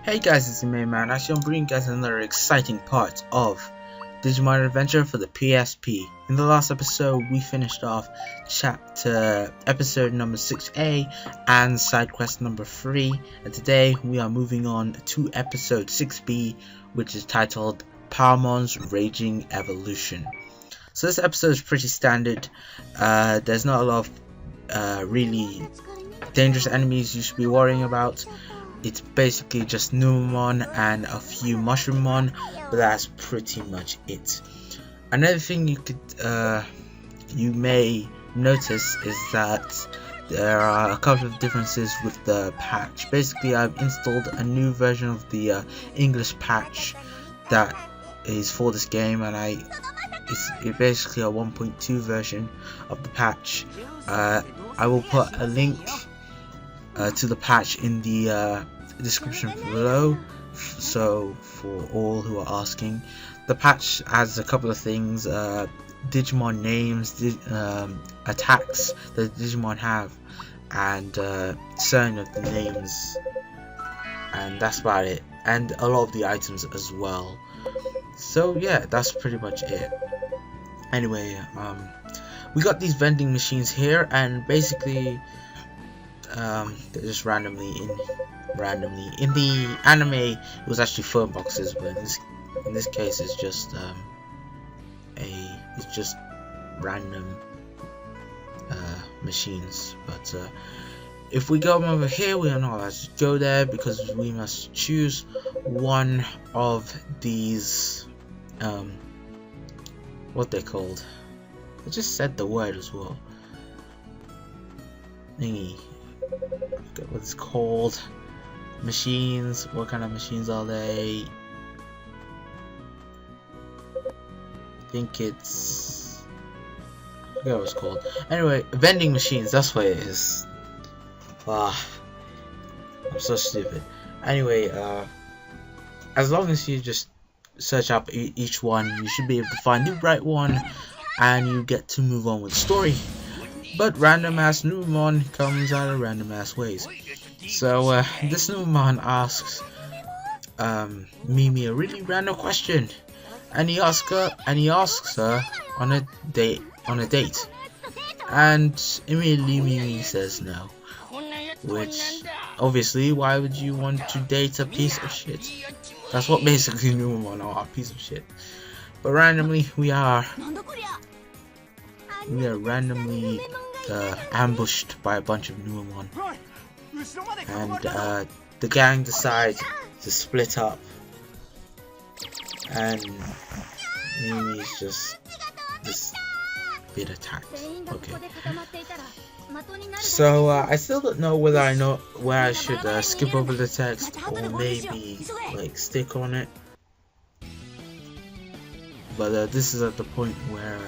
Hey guys, it's me man. Actually, I'm bringing you guys another exciting part of Digimon Adventure for the PSP. In the last episode, we finished off episode number 6A and side quest number 3, and today we are moving on to episode 6B, which is titled Palmon's Raging Evolution. So this episode is pretty standard. There's not a lot of really dangerous enemies you should be worrying about. It's basically just Numemon and a few Mushroomon, but that's pretty much it. Another thing you may notice is that there are a couple of differences with the patch. Basically, I've installed a new version of the English patch that is for this game, and it's basically a 1.2 version of the patch. I will put a link to the patch in the description below, so for all who are asking. The patch adds a couple of things, Digimon names, attacks that Digimon have, and certain of the names, and that's about it, and a lot of the items as well. So yeah, that's pretty much it. Anyway, we got these vending machines here, and basically they're just randomly in the anime it was actually phone boxes, but in this case it's just random machines. But if we go over here, we are not allowed to go there because we must choose one of these what they're called. I just said the word as well. Thingy. Forget what it's called. Machines. What kind of machines are they? I think it's, I forget what it's called. Anyway, vending machines. That's what it is. I'm so stupid. Anyway, as long as you just search up each one, you should be able to find the right one, and you get to move on with the story. But random ass Numemon comes out of random ass ways. So this Numemon asks Mimi a really random question, and he asks her on a date, and immediately Mimi says no. Which obviously, why would you want to date a piece of shit? That's what basically Numemon are, a piece of shit. But randomly we are randomly ambushed by a bunch of Numemon, and the gang decides to split up, and Mimi's just bit attacked. Okay, so I still don't know whether I should skip over the text or maybe like stick on it, but this is at the point where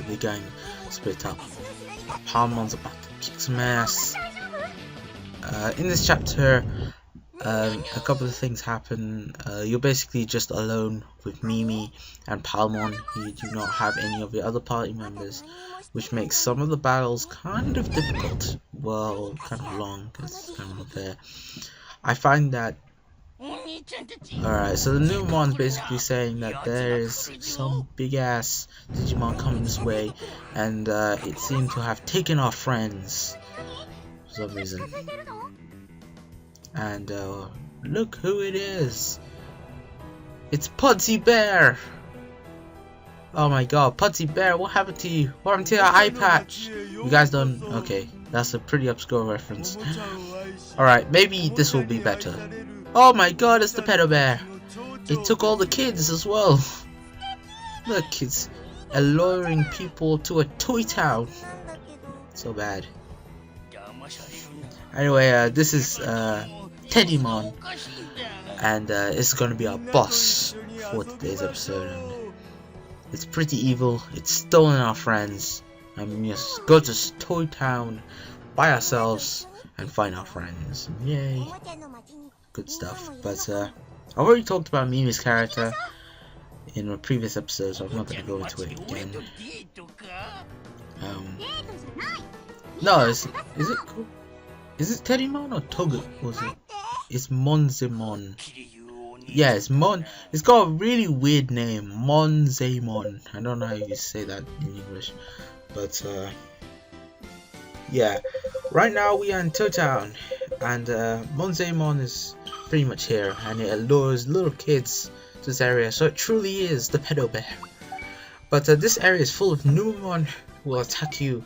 the gang split up. Palmon's about to kick some ass. In this chapter, a couple of things happen. You're basically just alone with Mimi and Palmon. You do not have any of the other party members, which makes some of the battles kind of difficult. Well, kind of long, because it's kind of unfair. I find that. Alright, so the Numemon's basically saying that there's some big ass Digimon coming this way, and it seemed to have taken our friends for some reason. And look who it is! It's Pudsey Bear! Oh my god, Pudsey Bear, what happened to you? What happened to your eye patch? You guys don't. Okay, that's a pretty obscure reference. Alright, maybe this will be better. Oh my god, it's the pedo bear. It took all the kids as well. Look, it's alluring people to a toy town. So bad. Anyway, this is Togemon, and it's gonna be our boss for today's episode. And it's pretty evil. It's stolen our friends, and we just go to Toy Town by ourselves and find our friends. Yay! Good stuff. But I've already talked about Mimi's character in a previous episode, so I'm not gonna go into it again. No, is it cool? Is it Teddymon or Toga? Was it? It's Monzemon. Yeah, it's Mon. It's got a really weird name, Monzemon. I don't know how you say that in English, but yeah. Right now we are in Town, and Monzemon is pretty much here, and it allures little kids to this area. So it truly is the pedo bear. But this area is full of Numemon who will attack you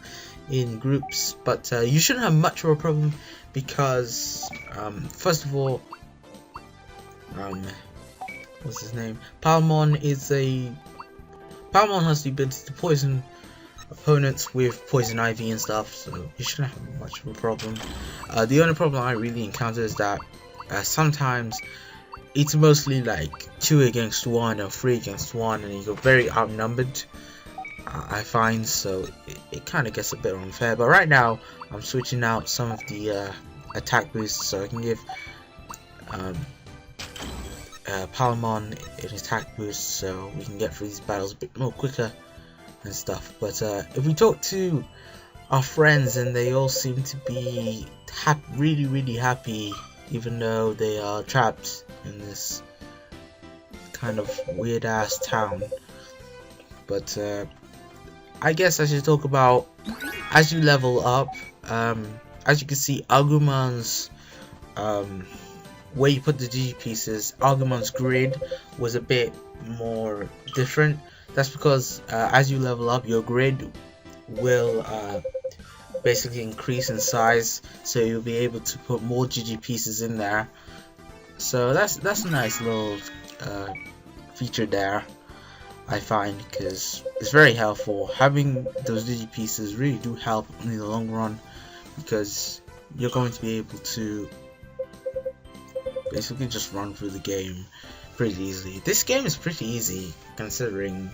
in groups, but you shouldn't have much of a problem because first of all, what's his name? Palmon has the ability to poison opponents with poison ivy and stuff, so you shouldn't have much of a problem. The only problem I really encounter is that sometimes it's mostly like 2 against 1 or 3 against 1, and you're very outnumbered, I find, so it kind of gets a bit unfair. But right now I'm switching out some of the attack boosts so I can give Palmon an attack boost so we can get through these battles a bit more quicker and stuff. But if we talk to our friends, and they all seem to be really happy, even though they are trapped in this kind of weird ass town. But I guess I should talk about as you level up. As you can see, Agumon's where you put the Digi pieces, Agumon's grid was a bit more different. That's because as you level up, your grid will basically increase in size, so you'll be able to put more Digi pieces in there. So that's a nice little feature there, I find, because it's very helpful. Having those Digi pieces really do help in the long run, because you're going to be able to basically just run through the game pretty easily. This game is pretty easy considering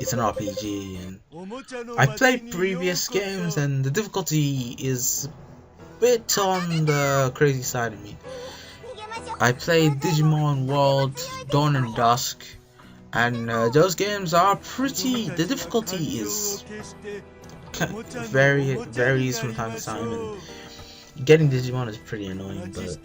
it's an RPG, and I played previous games and the difficulty is a bit on the crazy side of me. I played Digimon World, Dawn and Dusk, and those games are pretty, the difficulty is varies from time to time, and getting Digimon is pretty annoying. But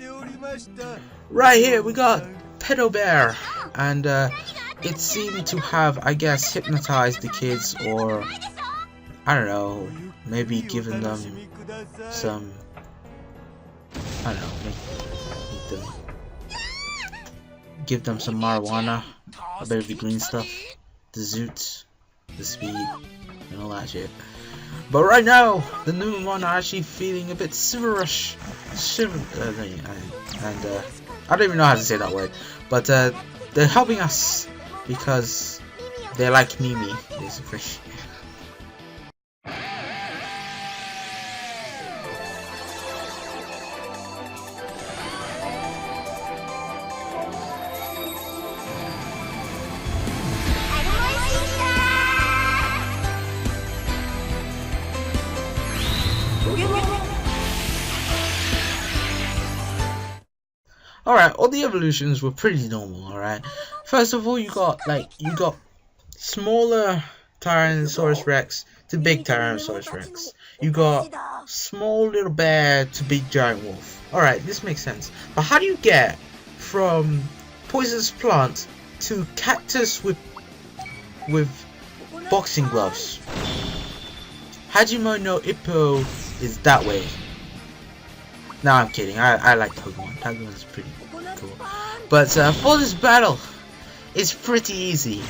right here we got Pedo Bear, and it seemed to have, I guess, hypnotized the kids, or I don't know, maybe given them some, I don't know, give them some marijuana, a bit of the green stuff, the zoot, the speed, and all that shit. But right now, the Numemon are actually feeling a bit shiverish, and I don't even know how to say that word, but they're helping us because they like Mimi, basically. Alright, all the evolutions were pretty normal, alright? First of all, you got smaller Tyrannosaurus Rex to big Tyrannosaurus Rex. You got small little bear to big giant wolf. Alright, this makes sense. But how do you get from poisonous plant to cactus with boxing gloves? Hajime no Ippo is that way. No, I'm kidding. I like Togemon. Togemon's pretty cool. But for this battle, it's pretty easy.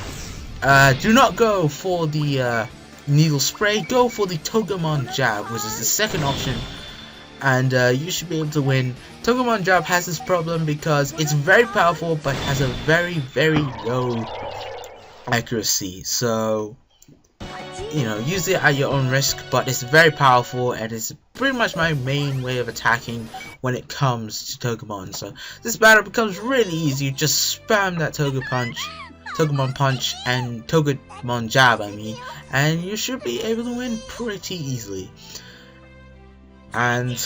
Do not go for the needle spray. Go for the Togemon jab, which is the second option, and you should be able to win. Togemon jab has this problem because it's very powerful, but has a very low accuracy. So, you know, use it at your own risk, but it's very powerful, and it's pretty much my main way of attacking when it comes to Togemon. So this battle becomes really easy. You just spam that Togemon punch and Togemon jab, I mean, and you should be able to win pretty easily. And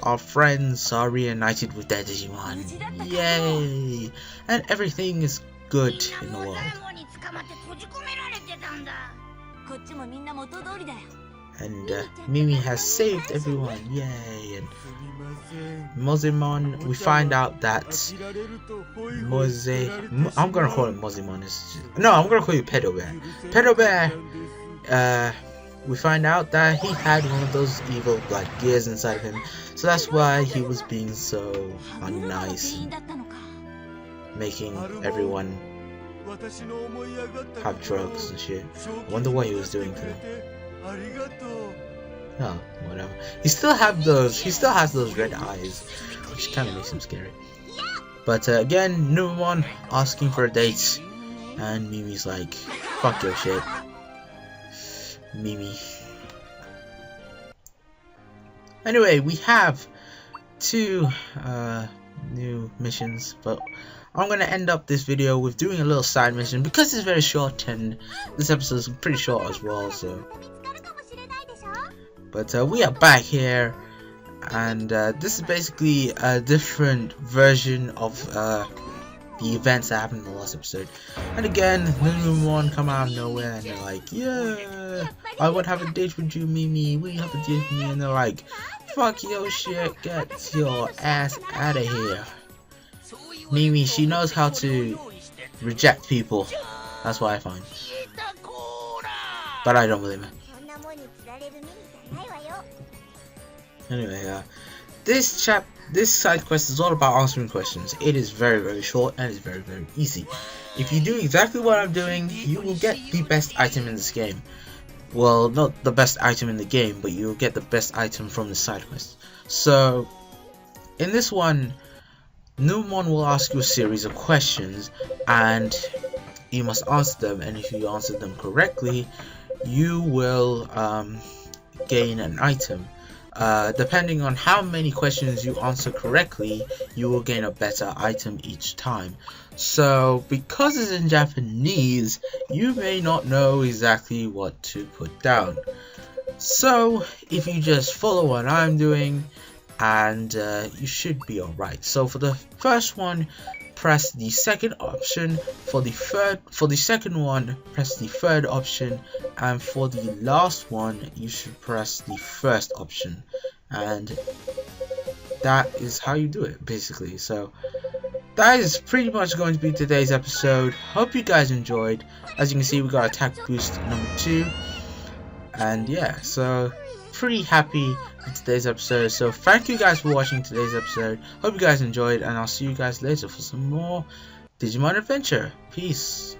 our friends are reunited with their Digimon. Yay! And everything is good in the world. and Mimi has saved everyone, yay. And Mozemon, we find out that I'm gonna call him Mozemon. No, I'm gonna call you Pedo Bear. Pedo Bear, we find out that he had one of those evil black gears inside of him, so that's why he was being so unnice and making everyone have drugs and shit. I wonder what he was doing to them. Oh, whatever. He still has those red eyes, which kind of makes him scary. But again, Numemon asking for a date, and Mimi's like, fuck your shit, Mimi. Anyway, we have 2 new missions, but I'm gonna end up this video with doing a little side mission because it's very short, and this episode is pretty short as well. So, but we are back here, and this is basically a different version of the events that happened in the last episode. And again, the new one come out of nowhere, and they're like, yeah, I would have a date with you, Mimi. Will you have a date with me? And they're like, fuck your shit, get your ass out of here. Mimi, she knows how to reject people. That's what I find. But I don't believe it. Anyway, this side quest is all about answering questions. It is very, very short and it's very, very easy. If you do exactly what I'm doing, you will get the best item in this game. Well, not the best item in the game, but you will get the best item from the side quest. So, in this one, Numemon will ask you a series of questions, and you must answer them. And if you answer them correctly, you will gain an item. Depending on how many questions you answer correctly, you will gain a better item each time. So because it's in Japanese, you may not know exactly what to put down. So if you just follow what I'm doing, and you should be alright. So for the first one, press the second option. For the second one, press the third option, and for the last one, you should press the first option. And that is how you do it, basically. So that is pretty much going to be today's episode. Hope you guys enjoyed. As you can see, we got attack boost number 2, and yeah, so pretty happy with today's episode. So thank you guys for watching today's episode. Hope you guys enjoyed, and I'll see you guys later for some more Digimon adventure. Peace.